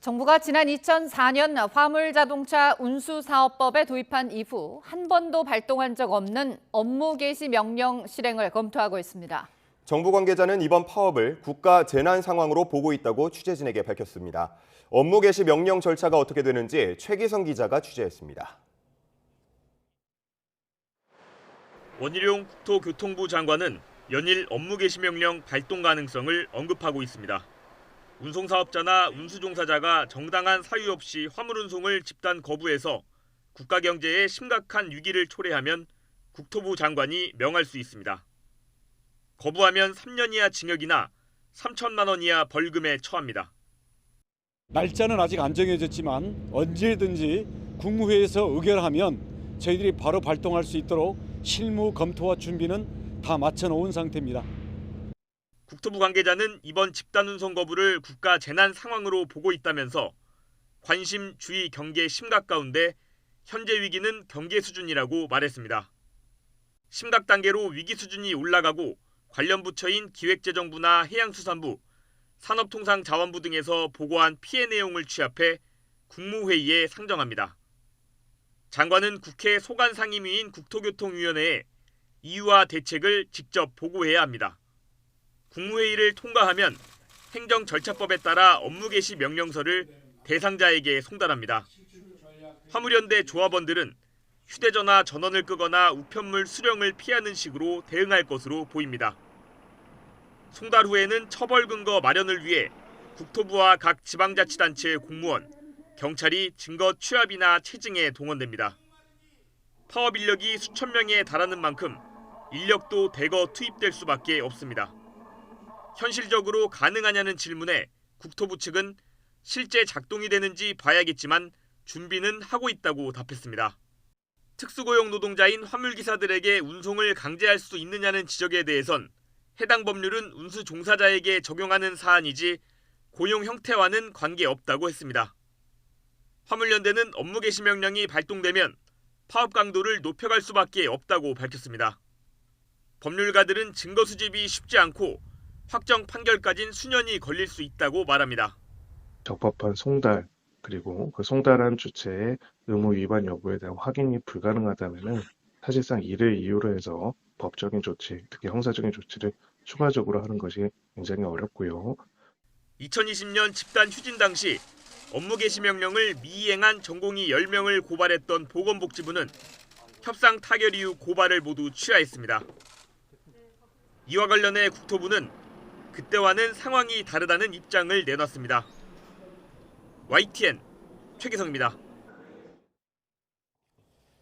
정부가 지난 2004년 화물자동차 운수사업법에 도입한 이후 한 번도 발동한 적 없는 업무 개시 명령 실행을 검토하고 있습니다. 정부 관계자는 이번 파업을 국가 재난 상황으로 보고 있다고 취재진에게 밝혔습니다. 업무 개시 명령 절차가 어떻게 되는지 최기성 기자가 취재했습니다. 원희룡 국토교통부 장관은 연일 업무 개시 명령 발동 가능성을 언급하고 있습니다. 운송사업자나 운수종사자가 정당한 사유 없이 화물 운송을 집단 거부해서 국가 경제에 심각한 위기를 초래하면 국토부 장관이 명할 수 있습니다. 거부하면 3년 이하 징역이나 3천만 원 이하 벌금에 처합니다. 날짜는 아직 안 정해졌지만 언제든지 국무회의에서 의결하면 저희들이 바로 발동할 수 있도록 실무 검토와 준비는 다 마쳐놓은 상태입니다. 국토부 관계자는 이번 집단 운송 거부를 국가 재난 상황으로 보고 있다면서 관심, 주의, 경계 심각 가운데 현재 위기는 경계 수준이라고 말했습니다. 심각 단계로 위기 수준이 올라가고 관련 부처인 기획재정부나 해양수산부, 산업통상자원부 등에서 보고한 피해 내용을 취합해 국무회의에 상정합니다. 장관은 국회 소관상임위인 국토교통위원회에 이유와 대책을 직접 보고해야 합니다. 국무회의를 통과하면 행정절차법에 따라 업무 개시 명령서를 대상자에게 송달합니다. 화물연대 조합원들은 휴대전화 전원을 끄거나 우편물 수령을 피하는 식으로 대응할 것으로 보입니다. 송달 후에는 처벌 근거 마련을 위해 국토부와 각 지방자치단체의 공무원, 경찰이 증거 취합이나 체증에 동원됩니다. 파업 인력이 수천 명에 달하는 만큼 인력도 대거 투입될 수밖에 없습니다. 현실적으로 가능하냐는 질문에 국토부 측은 실제 작동이 되는지 봐야겠지만 준비는 하고 있다고 답했습니다. 특수고용 노동자인 화물기사들에게 운송을 강제할 수 있느냐는 지적에 대해선 해당 법률은 운수 종사자에게 적용하는 사안이지 고용 형태와는 관계없다고 했습니다. 화물연대는 업무 개시 명령이 발동되면 파업 강도를 높여갈 수밖에 없다고 밝혔습니다. 법률가들은 증거 수집이 쉽지 않고 확정 판결까진 수년이 걸릴 수 있다고 말합니다. 적법한 송달 그리고 그 송달한 주체의 의무 위반 여부에 대한 확인이 불가능하다면 사실상 이를 이유로 해서 법적인 조치, 특히 형사적인 조치를 추가적으로 하는 것이 굉장히 어렵고요. 2020년 집단 휴진 당시 업무 개시 명령을 미이행한 전공의 10명을 고발했던 보건복지부는 협상 타결 이후 고발을 모두 취하했습니다. 이와 관련해 국토부는 그때와는 상황이 다르다는 입장을 내놨습니다. YTN 최기성입니다.